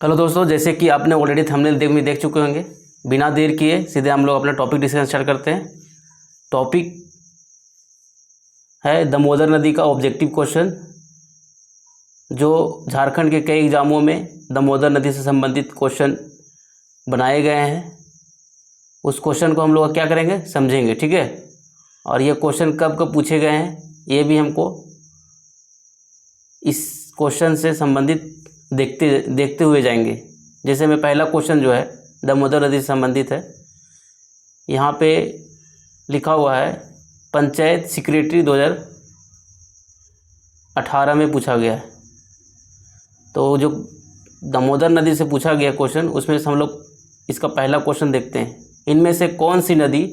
Hello दोस्तों, जैसे कि आपने ऑलरेडी थंबनेल देख चुके होंगे। बिना देर किए सीधे हम लोग अपना टॉपिक डिस्कशन स्टार्ट करते हैं। टॉपिक है दामोदर नदी का ऑब्जेक्टिव क्वेश्चन, जो झारखंड के कई एग्जामों में दामोदर नदी से संबंधित क्वेश्चन बनाए गए हैं। उस क्वेश्चन को हम लोग क्या करेंगे, समझेंगे, ठीक है। और ये क्वेश्चन कब कब पूछे गए हैं ये भी हमको इस क्वेश्चन से संबंधित देखते हुए जाएंगे। जैसे मैं पहला क्वेश्चन जो है दामोदर नदी से संबंधित है। यहाँ पे लिखा हुआ है पंचायत सेक्रेटरी 2018 में पूछा गया है। तो जो दामोदर नदी से पूछा गया क्वेश्चन, उसमें से हम लोग इसका पहला क्वेश्चन देखते हैं। इनमें से कौन सी नदी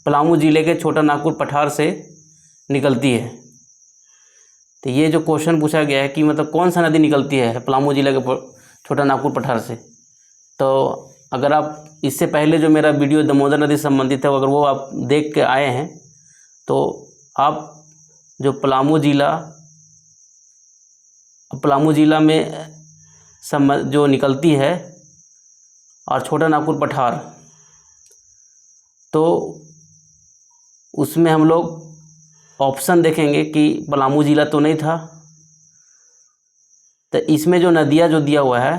पलामू जिले के छोटा नागपुर पठार से निकलती है। तो ये जो क्वेश्चन पूछा गया है कि मतलब कौन सा नदी निकलती है पलामू जिले के छोटा नागपुर पठार से। तो अगर आप इससे पहले जो मेरा वीडियो दामोदर नदी से संबंधित है, अगर वो आप देख के आए हैं तो आप जो पलामू जिला में जो निकलती है और छोटा नागपुर पठार, तो उसमें हम लोग ऑप्शन देखेंगे कि पलामू जिला तो नहीं था। तो इसमें जो नदियाँ जो दिया हुआ है,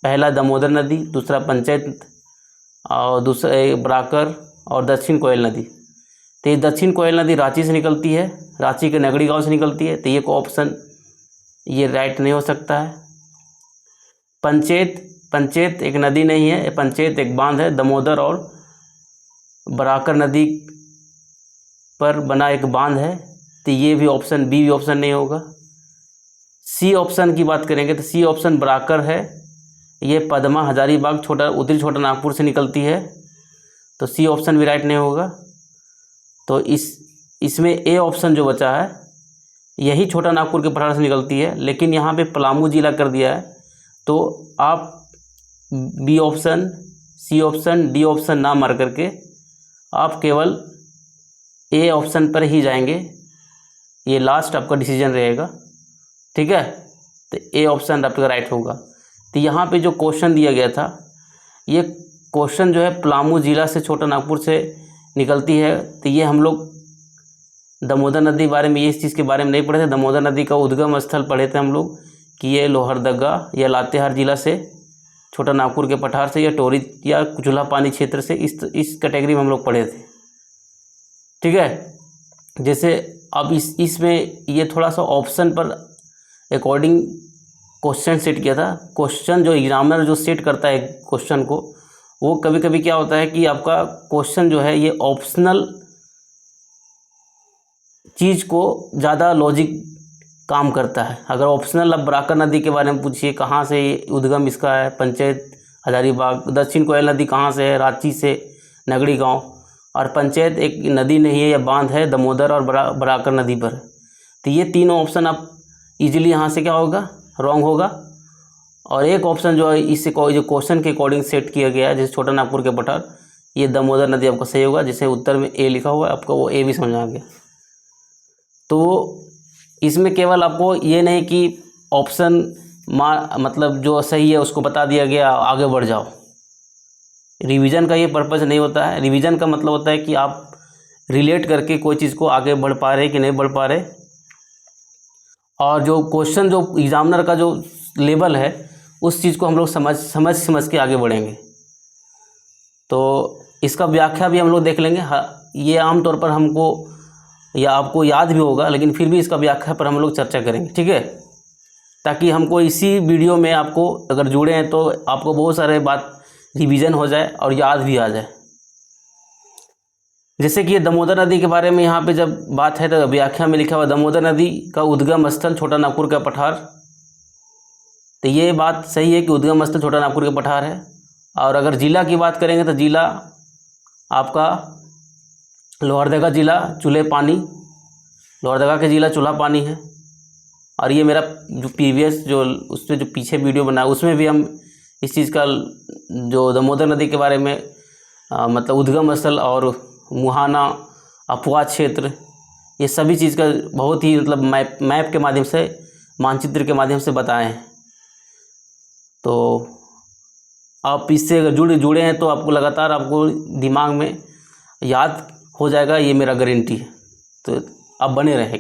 पहला दामोदर नदी, दूसरा पंचायत और दूसरा बराकर और दक्षिण कोयल नदी। तो ये दक्षिण कोयल नदी रांची से निकलती है, रांची के नगड़ी गांव से निकलती है। तो ये को ऑप्शन ये राइट नहीं हो सकता है। पंचायत एक नदी नहीं है, पंचायत एक बांध है। दामोदर और बराकर नदी पर बना एक बांध है। तो ये भी ऑप्शन बी भी ऑप्शन नहीं होगा। सी ऑप्शन की बात करेंगे तो सी ऑप्शन बराकर है। ये पद्मा हजारीबाग उत्तरी छोटा नागपुर से निकलती है। तो सी ऑप्शन भी राइट नहीं होगा। तो इसमें ए ऑप्शन जो बचा है, यही छोटा नागपुर के पठार से निकलती है, लेकिन यहाँ पे पलामू जिला कर दिया है। तो आप B option, C option, D option ना मार करके आप केवल ए ऑप्शन पर ही जाएंगे। ये लास्ट आपका डिसीजन रहेगा, ठीक है। तो ए ऑप्शन आपका राइट होगा। तो यहाँ पे जो क्वेश्चन दिया गया था, ये क्वेश्चन जो है पलामू जिला से छोटा नागपुर से निकलती है। तो ये हम लोग दामोदर नदी बारे में, ये इस चीज़ के बारे में नहीं पढ़े थे। दामोदर नदी का उद्गम स्थल पढ़े थे हम लोग कि ये लोहरदगा या लातेहार जिला से छोटा नागपुर के पठार से या टोरी या चूल्हा पानी क्षेत्र से, इस कैटेगरी में हम लोग पढ़े थे, ठीक है। जैसे अब इसमें ये थोड़ा सा ऑप्शन पर अकॉर्डिंग क्वेश्चन सेट किया था। क्वेश्चन जो एग्जामिनर जो सेट करता है क्वेश्चन को, वो कभी कभी क्या होता है कि आपका क्वेश्चन जो है ये ऑप्शनल चीज़ को ज़्यादा लॉजिक काम करता है। अगर ऑप्शनल अब बराकर नदी के बारे में पूछिए, कहाँ से उद्गम इसका है, पंचायत हजारीबाग। दक्षिण कोयल नदी कहाँ से है, रांची से, नगड़ी गांव। और पंचायत एक नदी नहीं है या बांध है, दामोदर और बराकर नदी पर। तो ये तीनों ऑप्शन आप इजीली यहाँ से क्या होगा, रॉन्ग होगा। और एक ऑप्शन जो है इससे जो क्वेश्चन के अकॉर्डिंग सेट किया गया है, जैसे छोटा नागपुर के पठार, ये दामोदर नदी आपका सही होगा। जिसे उत्तर में ए लिखा हुआ है, आपका वो ए भी समझ आ गया। तो इसमें केवल आपको ये नहीं कि ऑप्शन मतलब जो सही है उसको बता दिया गया, आगे बढ़ जाओ। रिवीजन का ये पर्पज़ नहीं होता है। रिवीजन का मतलब होता है कि आप रिलेट करके कोई चीज़ को आगे बढ़ पा रहे कि नहीं बढ़ पा रहे। और जो क्वेश्चन जो एग्जामिनर का जो लेवल है, उस चीज़ को हम लोग समझ के आगे बढ़ेंगे। तो इसका व्याख्या भी हम लोग देख लेंगे। ये आमतौर पर हमको या आपको याद भी होगा, लेकिन फिर भी इसका व्याख्या पर हम लोग चर्चा करेंगे, ठीक है। ताकि हमको इसी वीडियो में आपको अगर जुड़े हैं तो आपको बहुत सारे बात रिवीजन हो जाए और याद भी आ जाए। जैसे कि ये दामोदर नदी के बारे में यहाँ पे जब बात है तो व्याख्या में लिखा हुआ दामोदर नदी का उद्गम स्थल छोटा नागपुर का पठार। तो ये बात सही है कि उद्गम स्थल छोटा नागपुर के पठार है। और अगर जिला की बात करेंगे तो जिला आपका लोहरदगा जिला चूल्हे पानी, लोहरदगा के जिला चूल्हा पानी है। और ये मेरा जो प्रीवियस जो उसमें जो पीछे वीडियो बना है, उसमें भी हम इस चीज़ का जो दामोदर नदी के बारे में मतलब उद्गम स्थल और मुहाना, अफवाह क्षेत्र, ये सभी चीज़ का बहुत ही मतलब मैप के माध्यम से, मानचित्र के माध्यम से बताए हैं। तो आप इससे अगर जुड़े हैं तो आपको लगातार आपको दिमाग में याद हो जाएगा, ये मेरा गारंटी है। तो आप बने रहें,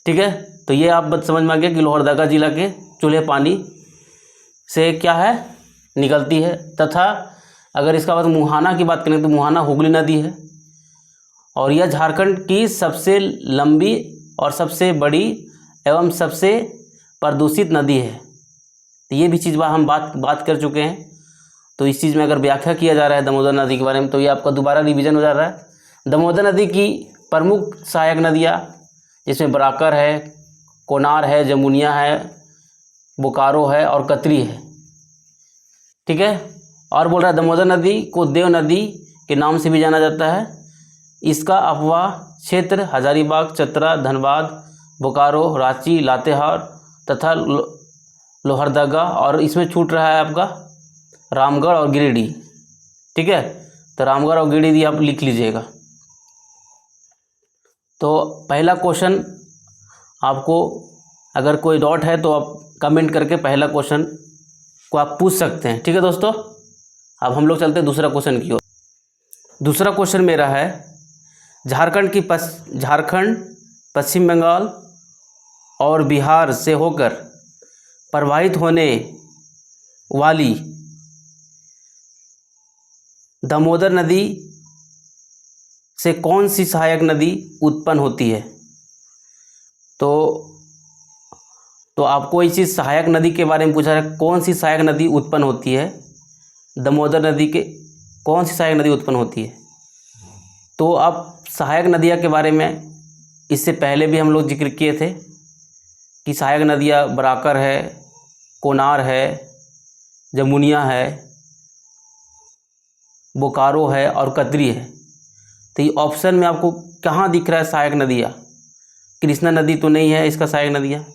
ठीक है। तो ये आप बात समझ में आ गया कि लोहरदगा जिला के चूल्हे पानी से क्या है निकलती है। तथा अगर इसका बाद मुहाना की बात करें तो मुहाना हुगली नदी है और यह झारखंड की सबसे लंबी और सबसे बड़ी एवं सबसे प्रदूषित नदी है। तो ये भी चीज़ हम बात कर चुके हैं। तो इस चीज़ में अगर व्याख्या किया जा रहा है दामोदर नदी के बारे में तो ये आपका दोबारा रिवीजन हो जा रहा है। दामोदर नदी की प्रमुख सहायक नदियाँ जिसमें बराकर है, कोनार है, जमुनिया है, बोकारो है और कतरी है, ठीक है। और बोल रहा है दामोदर नदी को देव नदी के नाम से भी जाना जाता है। इसका अफवाह क्षेत्र हजारीबाग, चतरा, धनबाद, बोकारो, रांची, लातेहार तथा लोहरदगा और इसमें छूट रहा है आपका रामगढ़ और गिरिडीह, ठीक है। तो रामगढ़ और गिरिडीह आप लिख लीजिएगा। तो पहला क्वेश्चन आपको अगर कोई डाउट है तो आप कमेंट करके पहला क्वेश्चन को आप पूछ सकते हैं, ठीक है दोस्तों। अब हम लोग चलते हैं दूसरा क्वेश्चन की ओर। दूसरा क्वेश्चन मेरा है झारखंड, पश्चिम बंगाल और बिहार से होकर प्रवाहित होने वाली दामोदर नदी से कौन सी सहायक नदी उत्पन्न होती है। तो आपको इस चीज़ सहायक नदी के बारे में पूछा है, कौन सी सहायक नदी उत्पन्न होती है, दामोदर नदी के कौन सी सहायक नदी उत्पन्न होती है। तो आप सहायक नदियाँ के बारे में इससे पहले भी हम लोग जिक्र किए थे कि सहायक नदियाँ बराकर है, कोनार है, जमुनिया है, बोकारो है और कतरी है। तो ये ऑप्शन में आपको कहाँ दिख रहा है सहायक नदियाँ? कृष्णा नदी तो नहीं है इसका सहायक नदियाँ,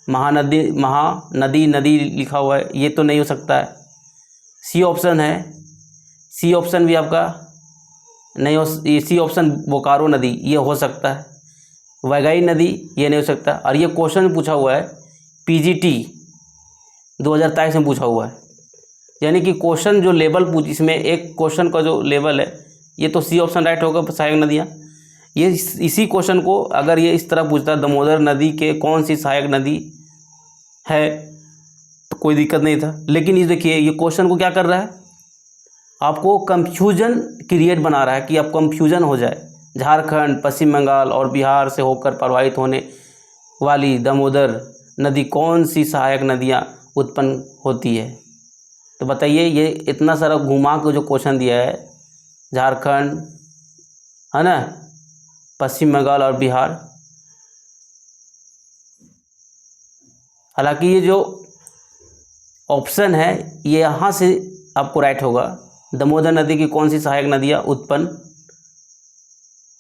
महानदी लिखा हुआ है, ये तो नहीं हो सकता है। सी ऑप्शन है, सी ऑप्शन भी आपका नहीं हो, सी ऑप्शन बोकारो नदी ये हो सकता है, वैगाई नदी ये नहीं हो सकता। और ये क्वेश्चन पूछा हुआ है पीजीटी 2023 में पूछा हुआ है, यानी कि क्वेश्चन जो लेवल इसमें एक क्वेश्चन का जो लेवल है ये तो सी ऑप्शन राइट होगा सहायक नदियाँ। ये इसी क्वेश्चन को अगर ये इस तरह पूछता है दामोदर नदी के कौन सी सहायक नदी है तो कोई दिक्कत नहीं था। लेकिन ये देखिए ये क्वेश्चन को क्या कर रहा है, आपको कंफ्यूजन क्रिएट बना रहा है कि आप कंफ्यूजन हो जाए। झारखंड, पश्चिम बंगाल और बिहार से होकर प्रवाहित होने वाली दामोदर नदी कौन सी सहायक नदियाँ उत्पन्न होती है। तो बताइए ये इतना सारा घुमा के जो क्वेश्चन दिया है, झारखंड है ना, पश्चिम बंगाल और बिहार, हालांकि ये जो ऑप्शन है ये यहाँ से आपको राइट होगा, दामोदर नदी की कौन सी सहायक नदियाँ उत्पन्न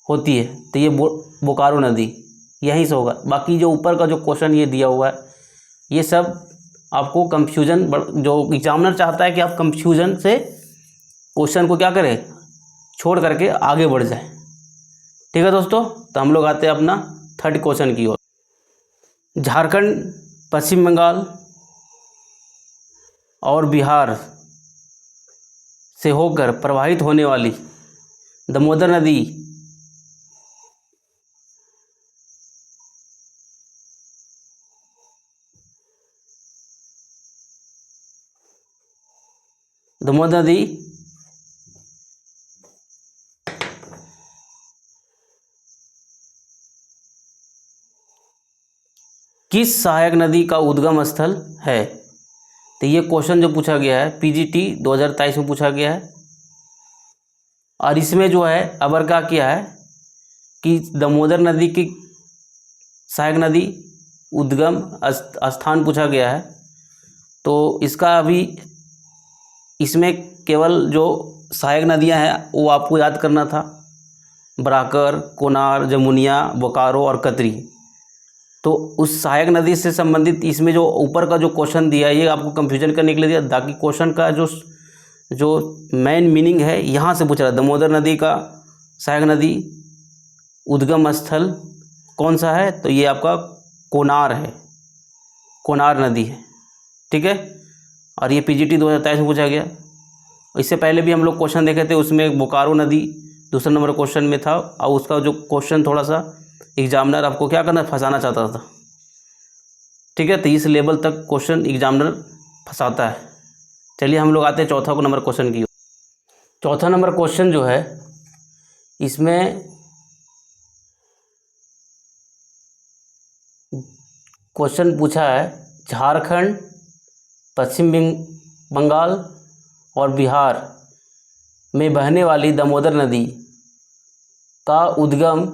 होती है, तो ये बोकारो नदी यहीं से होगा। बाकी जो ऊपर का जो क्वेश्चन ये दिया हुआ है ये सब आपको कंफ्यूजन, जो एग्जामिनर चाहता है कि आप कंफ्यूजन से क्वेश्चन को क्या करें, छोड़ करके आगे बढ़ जाए, ठीक है दोस्तों। तो हम लोग आते हैं अपना थर्ड क्वेश्चन की ओर। झारखंड, पश्चिम बंगाल और बिहार से होकर प्रवाहित होने वाली दामोदर नदी किस सहायक नदी का उद्गम स्थल है। तो ये क्वेश्चन जो पूछा गया है पीजीटी 2023 में पूछा गया है और इसमें जो है अबर का किया है कि दामोदर नदी की सहायक नदी उद्गम स्थान पूछा गया है। तो इसका अभी इसमें केवल जो सहायक नदियां हैं वो आपको याद करना था, बराकर, कोनार, जमुनिया, बोकारो और कतरी। तो उस सहायक नदी से संबंधित इसमें जो ऊपर का जो क्वेश्चन दिया है ये आपको कंफ्यूजन करने के लिए दिया, ताकि क्वेश्चन का जो मेन मीनिंग है यहाँ से पूछ रहा है, दामोदर नदी का सहायक नदी उद्गम स्थल कौन सा है, तो ये आपका कोनार है, कोनार नदी है, ठीक है। और ये पीजीटी 2023 में पूछा गया। इससे पहले भी हम लोग क्वेश्चन देखे थे, उसमें बोकारो नदी दूसरे नंबर क्वेश्चन में था, और उसका जो क्वेश्चन थोड़ा सा एग्जामिनर आपको क्या करना, फंसाना चाहता था। ठीक है, तो इस लेवल तक क्वेश्चन एग्जामिनर फंसाता है। चलिए हम लोग आते हैं चौथा नंबर क्वेश्चन की। चौथा नंबर क्वेश्चन जो है, इसमें क्वेश्चन पूछा है झारखंड, पश्चिम बंगाल और बिहार में बहने वाली दामोदर नदी का उद्गम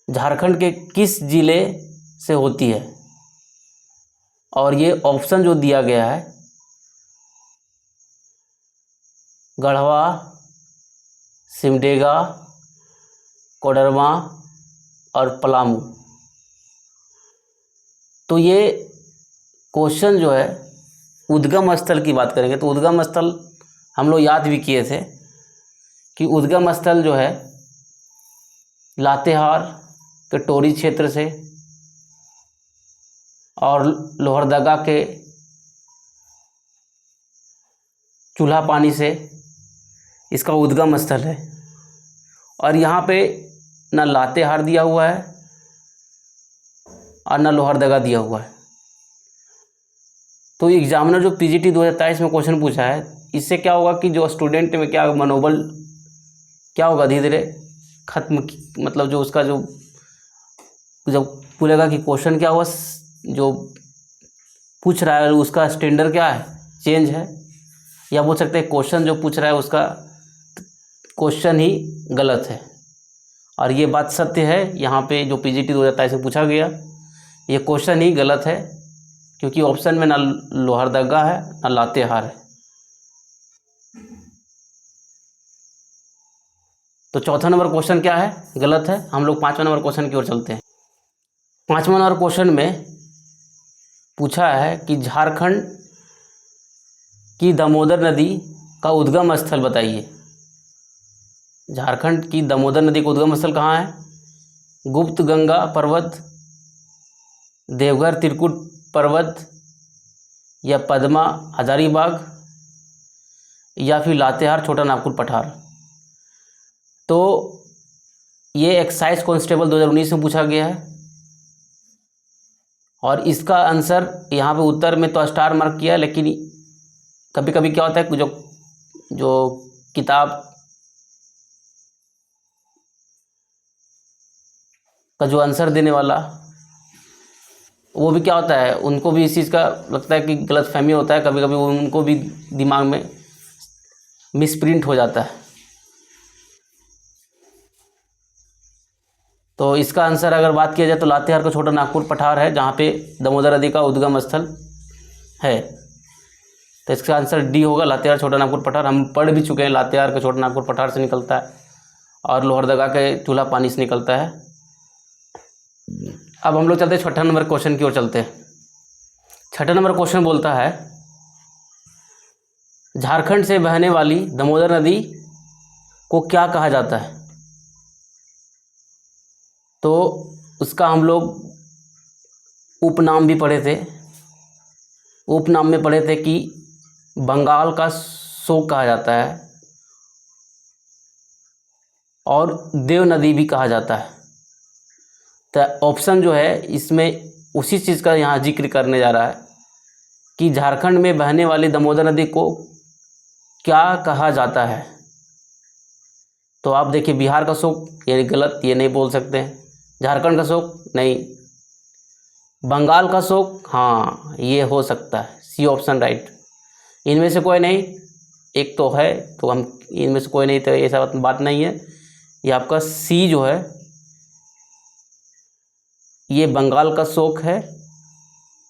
झारखंड के किस जिले से होती है। और ये ऑप्शन जो दिया गया है, गढ़वा, सिमडेगा, कोडरमा और पलामू। तो ये क्वेश्चन जो है उद्गम स्थल की बात करेंगे, तो उद्गम स्थल हम लोग याद भी किए थे कि उद्गम स्थल जो है लातेहार के टोरी क्षेत्र से और लोहरदगा के चूल्हा पानी से इसका उद्गम स्थल है। और यहाँ पे ना लातेहार दिया हुआ है और ना लोहरदगा दिया हुआ है। तो एग्जामिनर जो पीजीटी 2023 में क्वेश्चन पूछा है, इससे क्या होगा कि जो स्टूडेंट में क्या मनोबल क्या होगा, धीरे धीरे खत्म, मतलब जो उसका जो जब पूछेगा कि क्वेश्चन क्या हुआ, जो पूछ रहा है उसका स्टैंडर्ड क्या है, चेंज है, या बोल सकते हैं क्वेश्चन जो पूछ रहा है उसका क्वेश्चन ही गलत है। और ये बात सत्य है, यहाँ पे जो पीजीटी 2023 में पूछा गया ये क्वेश्चन ही गलत है, क्योंकि ऑप्शन में ना लोहरदगा है ना लातेहार है। तो चौथा नंबर क्वेश्चन क्या है, गलत है। हम लोग पांचवा नंबर क्वेश्चन की ओर चलते हैं। पांचवा नंबर क्वेश्चन में पूछा है कि झारखंड की दामोदर नदी का उद्गम स्थल बताइए। झारखंड की दामोदर नदी का उद्गम स्थल कहाँ है? गुप्त गंगा पर्वत, देवघर त्रिकुट पर्वत, या पद्मा हजारीबाग, या फिर लातेहार छोटा नागपुर पठार। तो ये एक्साइज कांस्टेबल 2019 में पूछा गया है, और इसका आंसर यहाँ पे उत्तर में तो स्टार मार्क किया है, लेकिन कभी कभी क्या होता है जो किताब का जो आंसर देने वाला वो भी क्या होता है, उनको भी इस चीज़ का लगता है कि गलत फहमी होता है, कभी कभी उनको भी दिमाग में मिसप्रिंट हो जाता है। तो इसका आंसर अगर बात किया जाए तो लातेहार का छोटा नागपुर पठार है, जहाँ पे दामोदर नदी का उद्गम स्थल है। तो इसका आंसर डी होगा, लातेहार छोटा नागपुर पठार। हम पढ़ भी चुके हैं, लातेहार का छोटा नागपुर पठार से निकलता है और लोहरदगा के चूल्हा पानी से निकलता है। अब हम लोग चलते हैं छठा नंबर क्वेश्चन की ओर चलते हैं। छठा नंबर क्वेश्चन बोलता है झारखंड से बहने वाली दामोदर नदी को क्या कहा जाता है। तो उसका हम लोग उपनाम भी पढ़े थे। उपनाम में पढ़े थे कि बंगाल का शोक कहा जाता है और देव नदी भी कहा जाता है। तो ऑप्शन जो है इसमें उसी चीज़ का यहाँ जिक्र करने जा रहा है कि झारखंड में बहने वाली दामोदर नदी को क्या कहा जाता है। तो आप देखिए, बिहार का शोक ये गलत, ये नहीं बोल सकते हैं। झारखंड का शोक नहीं, बंगाल का शोक हाँ ये हो सकता है, सी ऑप्शन राइट। इनमें से कोई नहीं, एक तो है, तो हम इनमें से कोई नहीं, तो ऐसा बात नहीं है। ये आपका सी जो है ये बंगाल का शोक है,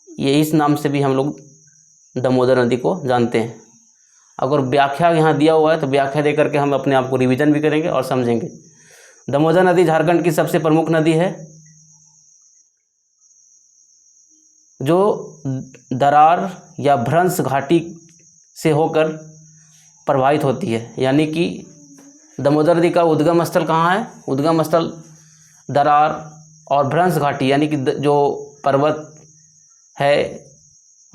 ये इस नाम से भी हम लोग दामोदर नदी को जानते हैं। अगर व्याख्या यहाँ दिया हुआ है तो व्याख्या दे करके हम अपने आप को रिवीजन भी करेंगे और समझेंगे। दामोदर नदी झारखंड की सबसे प्रमुख नदी है, जो दरार या भ्रंश घाटी से होकर प्रवाहित होती है। यानी कि दामोदर नदी का उद्गम स्थल कहाँ है? उद्गम स्थल दरार और भ्रंश घाटी, यानी कि जो पर्वत है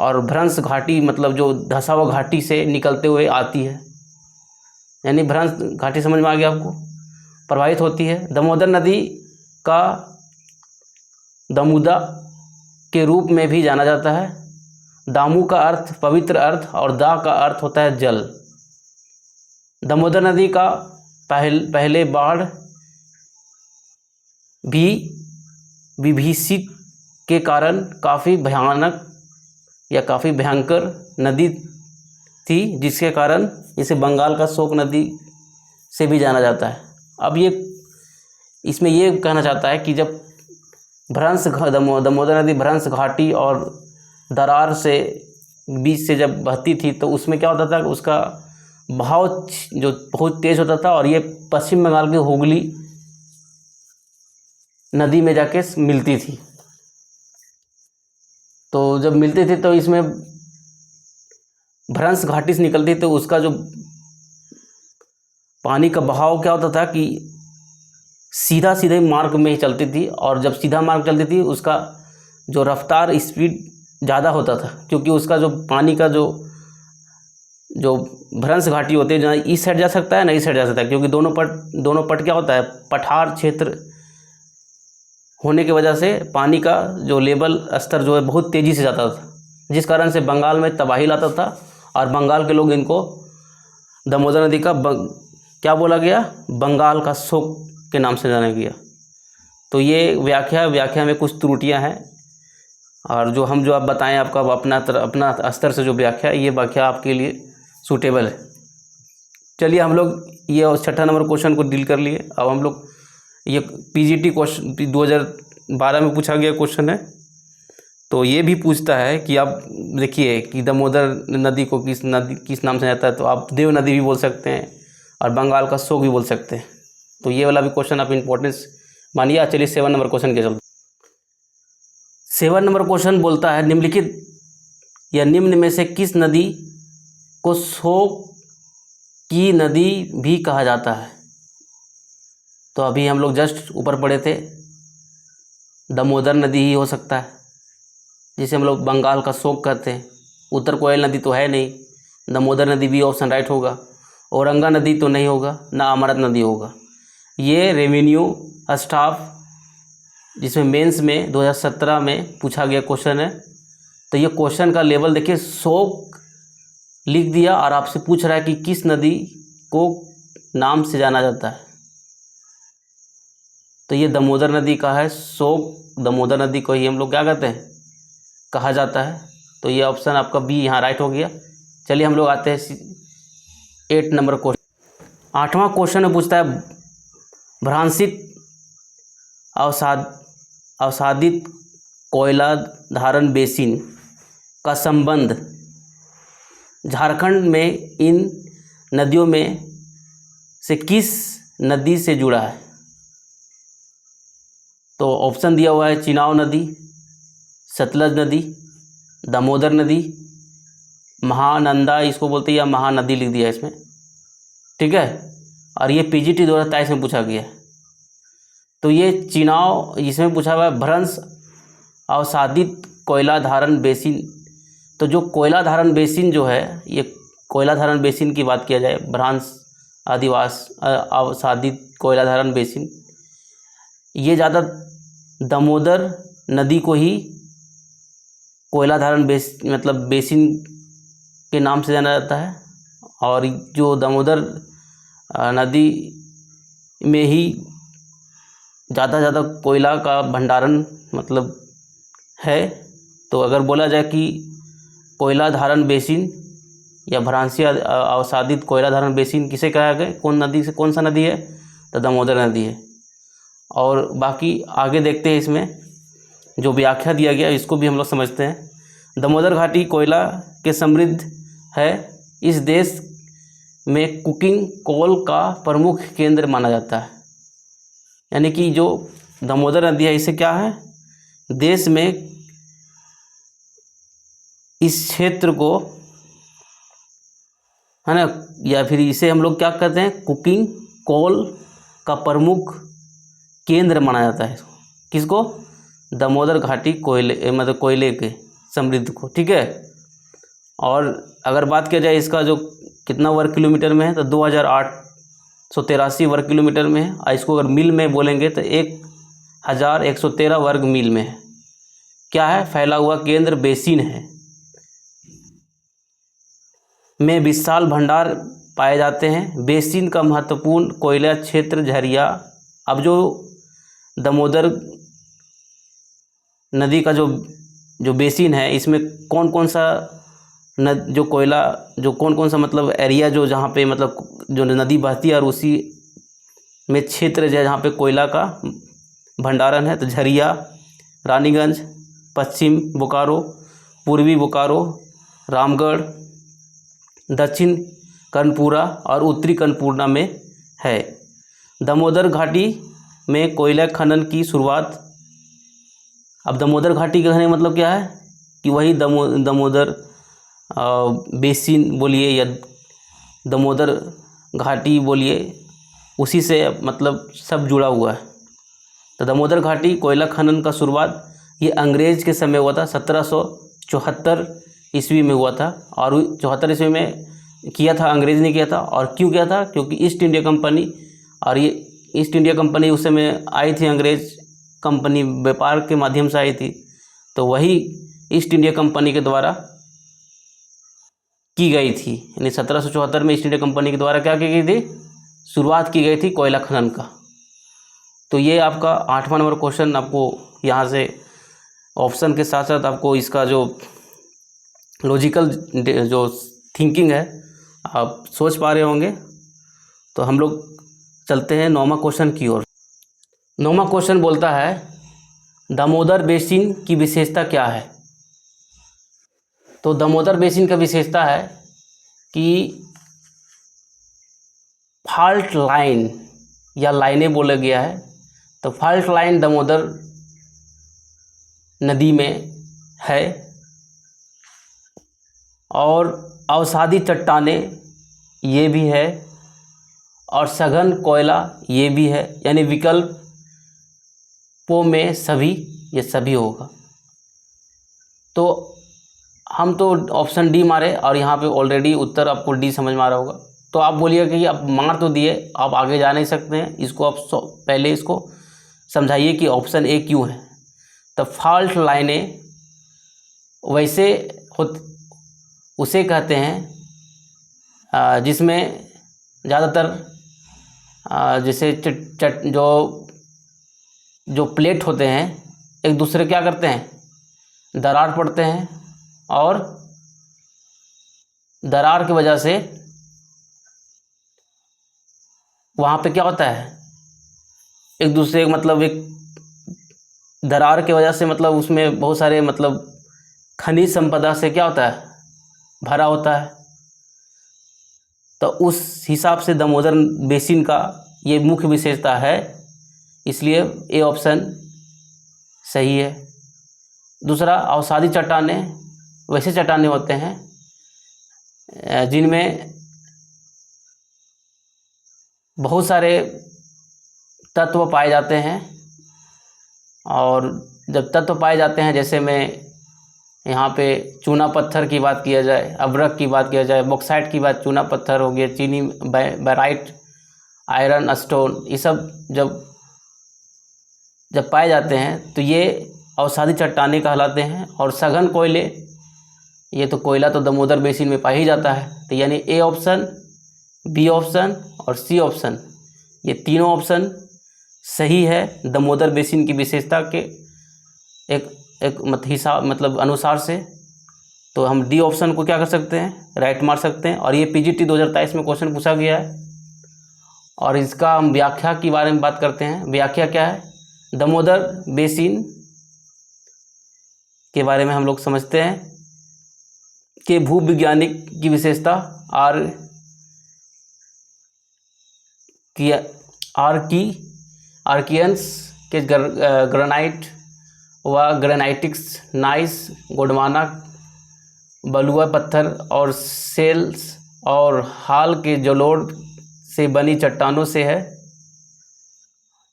और भ्रंश घाटी मतलब जो धसा हुआ घाटी से निकलते हुए आती है, यानी भ्रंश घाटी समझ में आ गया आपको, प्रवाहित होती है। दामोदर नदी का दामोदा के रूप में भी जाना जाता है। दामू का अर्थ पवित्र अर्थ और दा का अर्थ होता है जल। दामोदर नदी का पहले बाढ़ भी विभीषिक के कारण काफ़ी भयानक या काफ़ी भयंकर नदी थी, जिसके कारण इसे बंगाल का शोक नदी से भी जाना जाता है। अब ये इसमें ये कहना चाहता है कि जब दामोदर नदी भ्रंश घाटी और दरार से बीच से जब बहती थी तो उसमें क्या होता था, उसका बहाव जो बहुत तेज़ होता था और ये पश्चिम बंगाल के हुगली नदी में जाके मिलती थी। तो जब मिलती थी तो इसमें भ्रंश घाटी से निकलती तो उसका जो पानी का बहाव क्या होता था कि सीधे मार्ग में ही चलती थी, और जब सीधा मार्ग चलती थी उसका जो रफ्तार स्पीड ज़्यादा होता था, क्योंकि उसका जो पानी का जो भ्रंश घाटी होती है, जहाँ इस साइड जा सकता है ना इस साइड जा सकता है, क्योंकि दोनों पट क्या होता है, पठार क्षेत्र होने की वजह से पानी का जो लेवल स्तर जो है बहुत तेज़ी से जाता था, जिस कारण से बंगाल में तबाही लाता था और बंगाल के लोग इनको दामोदर नदी का क्या बोला गया, बंगाल का शोक के नाम से जाना गया। तो ये व्याख्या में कुछ त्रुटियां हैं, और जो आप बताएं आपका अपना स्तर से जो व्याख्या, ये व्याख्या आपके लिए सूटेबल है। चलिए हम लोग ये 6 नंबर क्वेश्चन को डील कर लिए। अब हम लोग ये पीजीटी क्वेश्चन 2012 में पूछा गया क्वेश्चन है, तो ये भी पूछता है कि आप देखिए कि दामोदर नदी को किस नाम से जाता है, तो आप देव नदी भी बोल सकते हैं और बंगाल का शोक भी बोल सकते हैं। तो ये वाला भी क्वेश्चन आप इम्पोर्टेंस मानिए। चलिए 7 नंबर क्वेश्चन के चलते। 7 नंबर क्वेश्चन बोलता है, निम्नलिखित या निम्न में से किस नदी को शोक की नदी भी कहा जाता है? तो अभी हम लोग जस्ट ऊपर पढ़े थे, दामोदर नदी ही हो सकता है जिसे हम लोग बंगाल का शोक कहते हैं। उत्तर कोयल नदी तो है नहीं, दामोदर नदी भी ऑप्शन राइट होगा। औरंगा नदी तो नहीं होगा, ना अमृत नदी होगा। ये रेवेन्यू स्टाफ जिसमें मेंस में 2017 में पूछा गया क्वेश्चन है। तो ये क्वेश्चन का लेवल देखिए, शोक लिख दिया और आपसे पूछ रहा है कि किस नदी को नाम से जाना जाता है। तो ये दामोदर नदी का है शोक, दामोदर नदी को ही हम लोग क्या कहते हैं, कहा जाता है। तो ये ऑप्शन आपका बी यहाँ राइट हो गया। चलिए हम लोग आते हैं 8 नंबर क्वेश्चन। 8वां क्वेश्चन में पूछता है, भ्रांसित अवसादित कोयला धारण बेसिन का संबंध झारखंड में इन नदियों में से किस नदी से जुड़ा है? तो ऑप्शन दिया हुआ है, चिनाब नदी, सतलज नदी, दामोदर नदी, महानंदा इसको बोलते हैं, या महानदी लिख दिया इसमें, ठीक है। और ये पीजीटी 2023 में पूछा गया है। तो ये चिनाब इसमें पूछा हुआ है, भ्रंश अवसादित कोयला धारण बेसिन। तो जो कोयला धारण बेसिन जो है, ये कोयला धारण बेसिन की बात किया जाए, भ्रंश अवसादित कोयला धारण बेसिन, ये ज़्यादा दामोदर नदी को ही कोयला धारण बेसिन के नाम से जाना जाता है। और जो दामोदर नदी में ही ज़्यादा कोयला का भंडारण है। तो अगर बोला जाए कि कोयला धारण बेसिन या भ्रांसी अवसादित कोयला धारण बेसिन किसे कहा गया, कौन सा नदी है, तो दामोदर नदी है। और बाकी आगे देखते हैं, इसमें जो व्याख्या दिया गया इसको भी हम लोग समझते हैं। दामोदर घाटी कोयला के समृद्ध है। इस देश में कुकिंग कोल का प्रमुख केंद्र माना जाता है। यानी कि जो दामोदर नदी है, इसे क्या है, देश में इस क्षेत्र को, है ना, या फिर इसे हम लोग क्या कहते हैं, कुकिंग कोल का प्रमुख केंद्र माना जाता है। किसको? दामोदर घाटी कोयले के। समृद्ध को, ठीक है। और अगर बात किया जाए इसका जो कितना वर्ग किलोमीटर में है तो 2883 वर्ग किलोमीटर में है। और इसको अगर मील में बोलेंगे तो 1113 वर्ग मील में है। क्या है? फैला हुआ केंद्र बेसिन है, में विशाल भंडार पाए जाते हैं। बेसिन का महत्वपूर्ण कोयला क्षेत्र झरिया। अब जो दामोदर नदी का जो बेसिन है, इसमें कौन कौन सा जो कोयला, जो कौन कौन सा मतलब एरिया जो जहाँ पे मतलब जो नदी बहती है और उसी में क्षेत्र है जहाँ पे कोयला का भंडारण है, तो झरिया, रानीगंज, पश्चिम बोकारो, पूर्वी बोकारो, रामगढ़, दक्षिण कर्णपुरा और उत्तरी कर्णपुरा में है। दामोदर घाटी में कोयला खनन की शुरुआत। अब दामोदर घाटी का कहने का मतलब क्या है कि वही दामोदर बेसिन बोलिए या दामोदर घाटी बोलिए, उसी से मतलब सब जुड़ा हुआ है। तो दामोदर घाटी कोयला खनन का शुरुआत ये अंग्रेज़ के समय हुआ था, 1774 ईस्वी में हुआ था। और 74 ईस्वी में किया था, अंग्रेज़ ने किया था। और क्यों किया था? क्योंकि ईस्ट इंडिया कंपनी, और ये ईस्ट इंडिया कंपनी उस समय आई थी, अंग्रेज़ कंपनी व्यापार के माध्यम से आई थी, तो वही ईस्ट इंडिया कंपनी के द्वारा की गई थी। यानी 1774 में ईस्ट इंडिया कंपनी के द्वारा क्या की गई थी? शुरुआत की गई थी कोयला खनन का। तो ये आपका 8वां नंबर क्वेश्चन आपको यहाँ से ऑप्शन के साथ साथ आपको इसका जो लॉजिकल जो थिंकिंग है आप सोच पा रहे होंगे। तो हम लोग चलते हैं 9वां क्वेश्चन की ओर। 9वां क्वेश्चन बोलता है दामोदर बेसिन की विशेषता क्या है? तो दामोदर बेसिन का विशेषता है कि फॉल्ट लाइन या लाइनें बोला गया है। तो फॉल्ट लाइन दामोदर नदी में है और अवसादी चट्टानें ये भी है और सघन कोयला ये भी है। यानी विकल्पों में सभी ये सभी होगा। तो हम तो ऑप्शन डी मारे और यहाँ पे ऑलरेडी उत्तर आपको डी समझ में आ रहा होगा। तो आप बोलिएगा कि आप मार तो दिए, आप आगे जा नहीं सकते हैं, इसको आप पहले इसको समझाइए कि ऑप्शन ए क्यों है। तो फॉल्ट लाइनें वैसे उसे कहते हैं जिसमें ज़्यादातर जैसे जो प्लेट होते हैं एक दूसरे क्या करते हैं, दरार पड़ते हैं, और दरार की वजह से वहाँ पे क्या होता है, एक दूसरे मतलब एक दरार की वजह से मतलब उसमें बहुत सारे मतलब खनिज संपदा से क्या होता है, भरा होता है। तो उस हिसाब से दामोदर बेसिन का ये मुख्य विशेषता है, इसलिए ए ऑप्शन सही है। दूसरा, अवसादी चट्टानें वैसे चट्टानें होते हैं जिनमें बहुत सारे तत्व पाए जाते हैं, और जब तत्व पाए जाते हैं, जैसे में यहाँ पे चूना पत्थर की बात किया जाए, अब्रक की बात किया जाए, बॉक्साइट की बात, चूना पत्थर हो गया, चीनी, बैराइट, आयरन स्टोन, ये सब जब पाए जाते हैं तो ये अवसादी चट्टानें कहलाते हैं। और सघन कोयले, ये तो कोयला तो दामोदर बेसिन में पाया ही जाता है। तो यानी ए ऑप्शन, बी ऑप्शन और सी ऑप्शन, ये तीनों ऑप्शन सही है दामोदर बेसिन की विशेषता के एक हिसाब मतलब अनुसार से। तो हम डी ऑप्शन को क्या कर सकते हैं, राइट मार सकते हैं। और ये पीजीटी 2023 में क्वेश्चन पूछा गया है। और इसका हम व्याख्या के बारे में बात करते हैं। व्याख्या क्या है, दामोदर बेसिन के बारे में हम लोग समझते हैं कि भूविज्ञानिक की विशेषता आर्कियंस के ग्रेनाइट व ग्रेनाइटिक्स, नाइस, गोंडवाना, बलुआ पत्थर और सेल्स और हाल के जलोढ़ से बनी चट्टानों से है।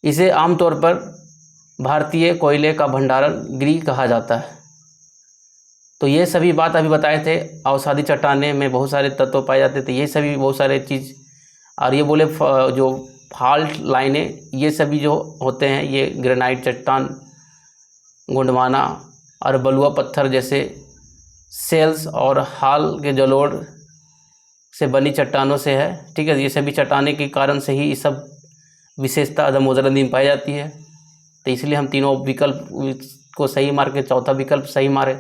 इसे आमतौर पर भारतीय कोयले का भंडारण गृह कहा जाता है। तो ये सभी बात अभी बताए थे। अवसादी चट्टाने में बहुत सारे तत्व पाए जाते थे, ये सभी बहुत सारे चीज़। और ये बोले जो फॉल्ट लाइनें, ये सभी जो होते हैं ये ग्रेनाइट चट्टान, गुंडवाना और बलुआ पत्थर जैसे सेल्स और हाल के जलोढ़ से बनी चट्टानों से है। ठीक है, ये सभी चट्टाने के कारण से ही ये सब विशेषता दामोदर नदी में पाई जाती है। तो इसलिए हम तीनों विकल्प को सही मार के चौथा विकल्प सही मारे।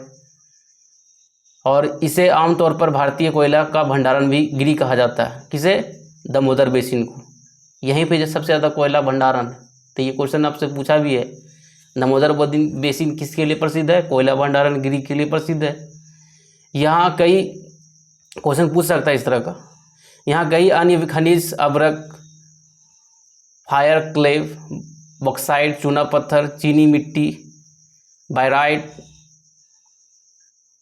और इसे आमतौर पर भारतीय कोयला का भंडारण भी गिरी कहा जाता है। किसे? दामोदर बेसिन को। यहीं पे जो सबसे ज़्यादा कोयला भंडारण है। तो ये क्वेश्चन आपसे पूछा भी है, दामोदर बेसिन किसके लिए प्रसिद्ध है? कोयला भंडारण गिरी के लिए प्रसिद्ध है। यहाँ कई क्वेश्चन पूछ सकता है इस तरह का। यहाँ कई अन्य खनिज, अब्रक, फायर क्लेव, बॉक्साइट, चूना पत्थर, चीनी मिट्टी, बायराइट,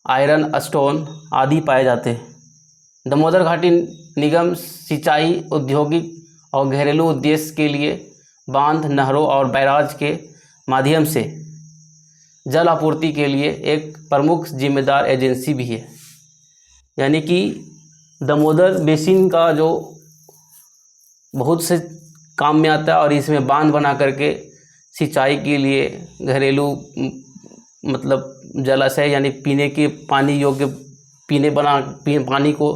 आयरन स्टोन आदि पाए जाते हैं। दामोदर घाटी निगम सिंचाई, औद्योगिक और घरेलू उद्देश्य के लिए बांध, नहरों और बैराज के माध्यम से जल आपूर्ति के लिए एक प्रमुख जिम्मेदार एजेंसी भी है। यानी कि दामोदर बेसिन का जो बहुत से काम में आता है और इसमें बांध बना करके सिंचाई के लिए, घरेलू मतलब जलाशय यानी पीने के पानी योग्य पानी को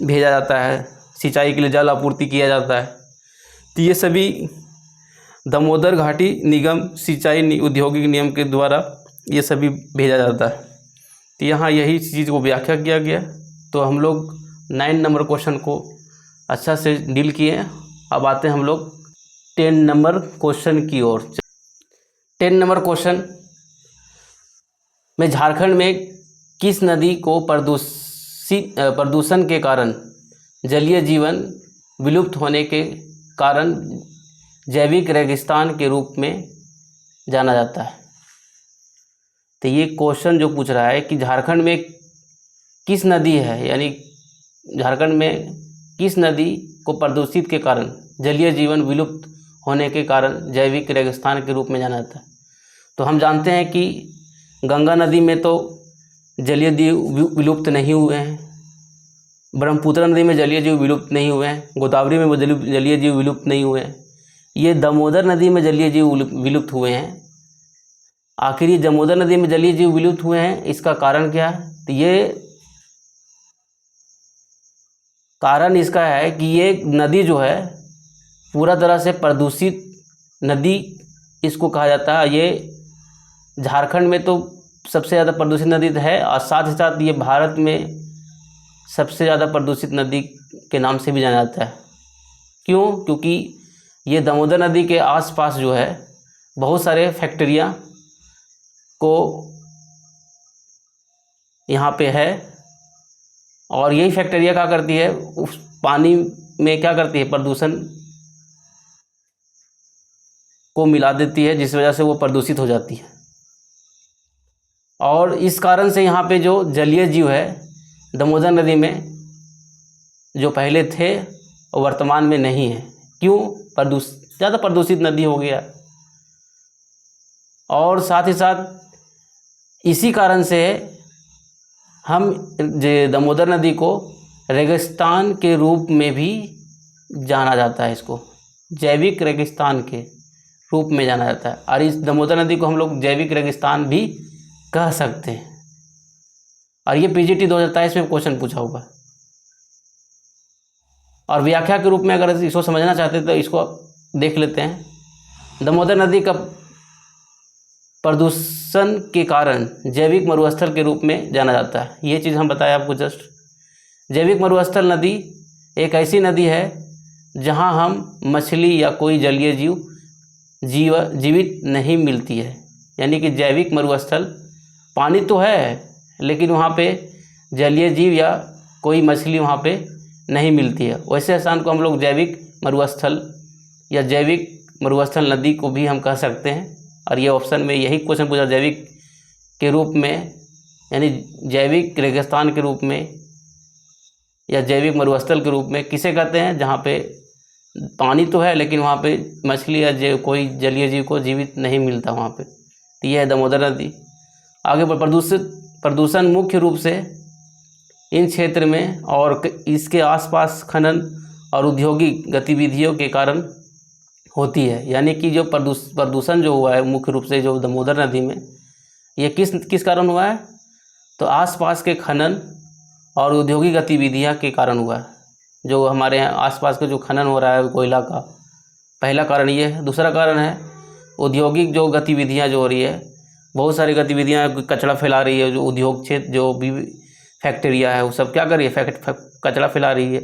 भेजा जाता है, सिंचाई के लिए जल आपूर्ति किया जाता है। तो ये सभी दामोदर घाटी निगम सिंचाई औद्योगिक नियम के द्वारा ये सभी भेजा जाता है। तो यहाँ यही चीज़ को व्याख्या किया गया। तो हम लोग 9 नंबर क्वेश्चन को अच्छा से डील किए। अब आते हैं हम लोग 10 नंबर क्वेश्चन की ओर। 10 नंबर क्वेश्चन में झारखंड में किस नदी को प्रदूषण के कारण जलीय जीवन विलुप्त होने के कारण जैविक रेगिस्तान के रूप में जाना जाता है? तो ये क्वेश्चन जो पूछ रहा है कि झारखंड में किस नदी है, यानी झारखंड में किस नदी को प्रदूषित के कारण जलीय जीवन विलुप्त होने के कारण जैविक रेगिस्तान के रूप में जाना जाता है। तो हम जानते हैं कि गंगा नदी में तो जलीय जीव विलुप्त नहीं हुए हैं, ब्रह्मपुत्र नदी में जलीय जीव विलुप्त नहीं हुए हैं, गोदावरी में जलीय जीव विलुप्त नहीं हुए हैं, ये दामोदर नदी में जलीय जीव विलुप्त हुए हैं। आखिर ये दामोदर नदी में जलीय जीव विलुप्त हुए हैं, इसका कारण क्या है? तो ये कारण इसका है कि ये नदी जो है पूरा तरह से प्रदूषित नदी इसको कहा जाता है। ये झारखंड में तो सबसे ज़्यादा प्रदूषित नदी है और साथ ही साथ ये भारत में सबसे ज़्यादा प्रदूषित नदी के नाम से भी जाना जाता है। क्यों? क्योंकि ये दामोदर नदी के आसपास जो है बहुत सारे फैक्ट्रियाँ को यहाँ पे है और यही फैक्ट्रियाँ क्या करती है, उस पानी में क्या करती है, प्रदूषण को मिला देती है, जिस वजह से वो प्रदूषित हो जाती है। और इस कारण से यहाँ पे जो जलीय जीव है दामोदर नदी में जो पहले थे वो वर्तमान में नहीं है। क्यों? ज़्यादा प्रदूषित नदी हो गया। और साथ ही साथ इसी कारण से हम दामोदर नदी को रेगिस्तान के रूप में भी जाना जाता है, इसको जैविक रेगिस्तान के रूप में जाना जाता है। और इस दामोदर नदी को हम लोग जैविक रेगिस्तान भी कह सकते हैं। और ये पीजीटी 2023 में क्वेश्चन पूछा हुआ। और व्याख्या के रूप में अगर इसको समझना चाहते हैं तो इसको देख लेते हैं। दामोदर नदी का प्रदूषण के कारण जैविक मरुस्थल के रूप में जाना जाता है। ये चीज़ हम बताया आपको जस्ट। जैविक मरुस्थल नदी एक ऐसी नदी है जहां हम मछली या कोई जलीय जीवित नहीं मिलती है। यानी कि जैविक मरुस्थल पानी तो है लेकिन वहाँ पे जलीय जीव या कोई मछली वहाँ पे नहीं मिलती है। वैसे स्थान को हम लोग जैविक मरुस्थल या जैविक मरुस्थल नदी को भी हम कह सकते हैं। और ये ऑप्शन में यही क्वेश्चन पूछा, जैविक के रूप में यानी जैविक रेगिस्तान के रूप में या जैविक मरुस्थल के रूप में किसे कहते हैं, जहाँ पे पानी तो है लेकिन वहाँ पे मछली या कोई जलीय जीव को जीवित नहीं मिलता वहाँ पे। तो यह है दामोदर नदी। आगे पर प्रदूषण मुख्य रूप से इन क्षेत्र में और इसके आसपास खनन और औद्योगिक गतिविधियों के कारण होती है। यानी कि जो प्रदूषण जो हुआ है मुख्य रूप से जो दामोदर नदी में, ये किस कारण हुआ है? तो आसपास के खनन और औद्योगिक गतिविधियां के कारण हुआ है। जो हमारे यहाँ आसपास के जो खनन हो रहा है कोयला का, पहला कारण ये है। दूसरा कारण है औद्योगिक जो गतिविधियां जो हो रही है, बहुत सारी गतिविधियां, कचरा फैला रही है। जो उद्योग क्षेत्र जो भी फैक्ट्रियाँ है वो सब क्या कर रही है? कचरा फैला रही है,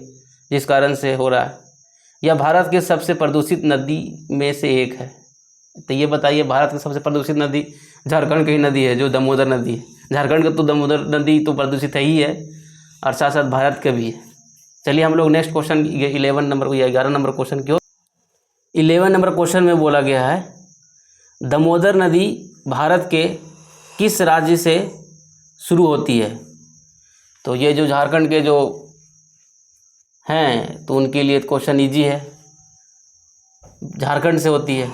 जिस कारण से हो रहा है। यह भारत के सबसे प्रदूषित नदी में से एक है। तो ये बताइए, भारत की सबसे प्रदूषित नदी झारखंड की नदी है जो दामोदर नदी है। झारखंड का तो दामोदर नदी तो प्रदूषित है ही है, और साथ साथ भारत का भी है। चलिए हम लोग नेक्स्ट क्वेश्चन 11 नंबर को या 11 नंबर क्वेश्चन की ओर। 11 नंबर क्वेश्चन में बोला गया है, दामोदर नदी भारत के किस राज्य से शुरू होती है? तो ये जो झारखंड के जो हैं तो उनके लिए क्वेश्चन इजी है, झारखंड से होती है।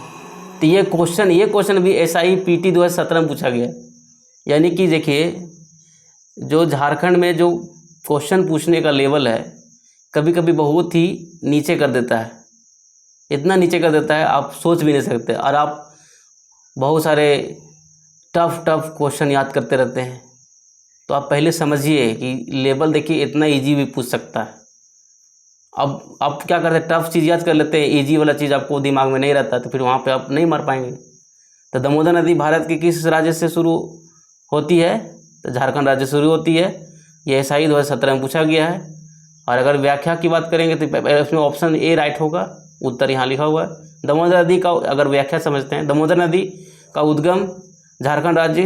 तो ये क्वेश्चन भी SIPT 2017 में पूछा गया। यानी कि देखिए, जो झारखंड में जो क्वेश्चन पूछने का लेवल है कभी कभी बहुत ही नीचे कर देता है, इतना नीचे कर देता है आप सोच भी नहीं सकते, और आप बहुत सारे टफ क्वेश्चन याद करते रहते हैं। तो आप पहले समझिए कि लेवल देखिए इतना इजी भी पूछ सकता है। अब आप क्या करते हैं, टफ चीज़ याद कर लेते हैं, इजी वाला चीज़ आपको दिमाग में नहीं रहता, तो फिर वहाँ पे आप नहीं मार पाएंगे। तो दामोदर नदी भारत के किस राज्य से शुरू होती है? तो झारखंड राज्य से शुरू होती है। ये SI 2017 में पूछा गया है। और अगर व्याख्या की बात करेंगे तो इसमें ऑप्शन ए राइट होगा, उत्तर यहाँ लिखा हुआ है। दामोदर नदी का अगर व्याख्या समझते हैं, दामोदर नदी का उद्गम झारखंड राज्य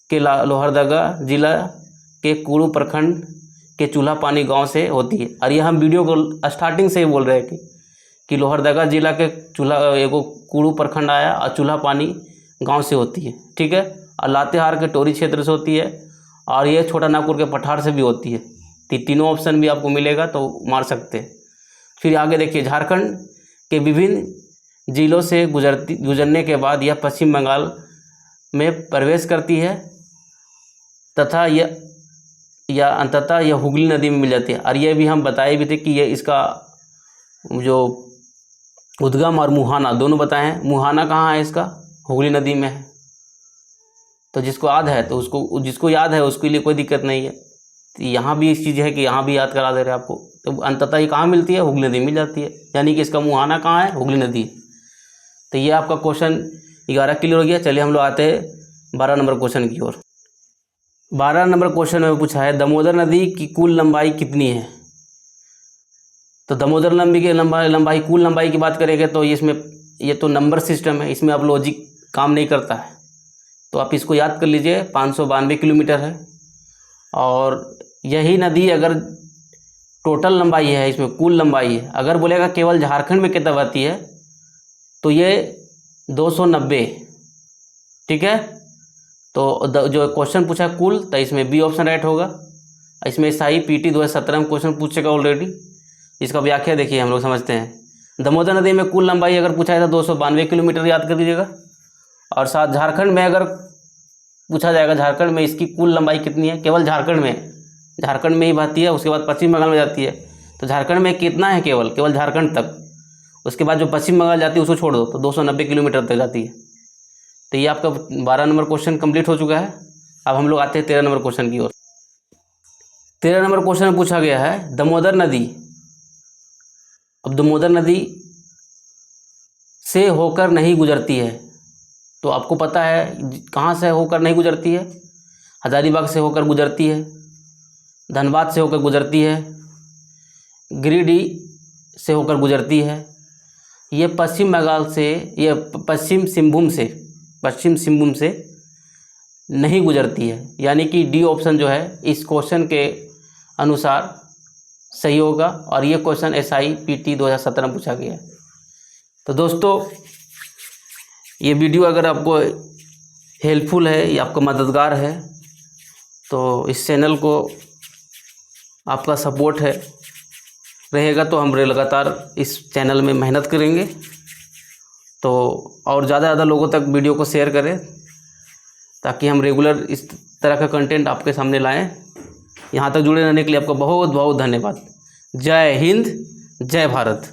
के लोहरदगा जिला के कुड़ू प्रखंड के चूल्हा पानी गांव से होती है। और ये हम वीडियो को स्टार्टिंग से ही बोल रहे हैं कि लोहरदगा जिला के एगो कुड़ू प्रखंड आया और चूल्हा पानी गांव से होती है, ठीक है। और लातेहार के टोरी क्षेत्र से होती है, और ये छोटा नागपुर के पठार से भी होती है। तीनों ऑप्शन भी आपको मिलेगा तो मार सकते हैं। फिर आगे देखिए, झारखंड के विभिन्न जिलों से गुजरने के बाद यह पश्चिम बंगाल में प्रवेश करती है तथा यह अंततः यह हुगली नदी में मिल जाती है। और ये भी हम बताए भी थे कि ये इसका जो उद्गम और मुहाना दोनों बताए हैं। मुहाना कहाँ है इसका? हुगली नदी में है। तो जिसको याद है तो जिसको याद है उसके लिए कोई दिक्कत नहीं है। तो यहाँ भी इस चीज़ है कि यहाँ भी याद करा दे रहे हैं आपको। तो अंततः ये कहाँ मिलती है? हुगली नदी मिल जाती है। यानी कि इसका मुहाना कहाँ है? हुगली नदी। तो ये आपका क्वेश्चन 11 क्लियर हो गया। चलिए हम लोग आते हैं 12 नंबर क्वेश्चन की ओर। 12 नंबर क्वेश्चन में पूछा है, दामोदर नदी की कुल लंबाई कितनी है? तो दामोदर नदी की लंबाई कुल लंबाई की बात करेंगे तो इसमें ये तो नंबर सिस्टम है, इसमें अब लॉजिक काम नहीं करता है। तो आप इसको याद कर लीजिए, 592 किलोमीटर है। और यही नदी अगर टोटल लंबाई है, इसमें कुल लंबाई है, अगर बोलेगा केवल झारखंड में कितना बहती है तो ये 290, ठीक है। तो जो क्वेश्चन पूछा कुल, तो इसमें बी ऑप्शन राइट होगा। इसमें SIPT 2017 में क्वेश्चन पूछेगा ऑलरेडी। इसका व्याख्या देखिए हम लोग समझते हैं। दामोदर नदी में कुल लंबाई अगर पूछा जाए तो 292 किलोमीटर याद कर दीजिएगा। और साथ झारखंड में अगर पूछा जाएगा झारखंड में इसकी कुल लंबाई कितनी है, केवल झारखंड में ही बहती है, उसके बाद पश्चिम बंगाल में जाती है। तो झारखंड में कितना है? केवल झारखंड तक। उसके बाद जो पश्चिम बंगाल जाती है उसको छोड़ दो तो 290 किलोमीटर तक जाती है। तो ये आपका 12 नंबर क्वेश्चन कंप्लीट हो चुका है। अब हम लोग आते हैं 13 नंबर क्वेश्चन की ओर। 13 नंबर क्वेश्चन में पूछा गया है, दामोदर नदी, अब दामोदर नदी से होकर नहीं गुजरती है। तो आपको पता है कहाँ से होकर नहीं गुजरती है? हजारीबाग से होकर गुजरती है, धनबाद से होकर गुजरती है, गिरिडीह से होकर गुजरती है। ये पश्चिम बंगाल से, ये पश्चिम सिंहभूम से नहीं गुजरती है। यानी कि डी ऑप्शन जो है इस क्वेश्चन के अनुसार सही होगा। और ये क्वेश्चन SIPT 2017 में पूछा गया है। तो दोस्तों, ये वीडियो अगर आपको हेल्पफुल है या आपको मददगार है तो इस चैनल को आपका सपोर्ट रहेगा तो हम लगातार इस चैनल में मेहनत करेंगे। तो और ज़्यादा लोगों तक वीडियो को शेयर करें ताकि हम रेगुलर इस तरह का कंटेंट आपके सामने लाएं। यहाँ तक जुड़े रहने के लिए आपका बहुत बहुत धन्यवाद। जय हिंद, जय भारत।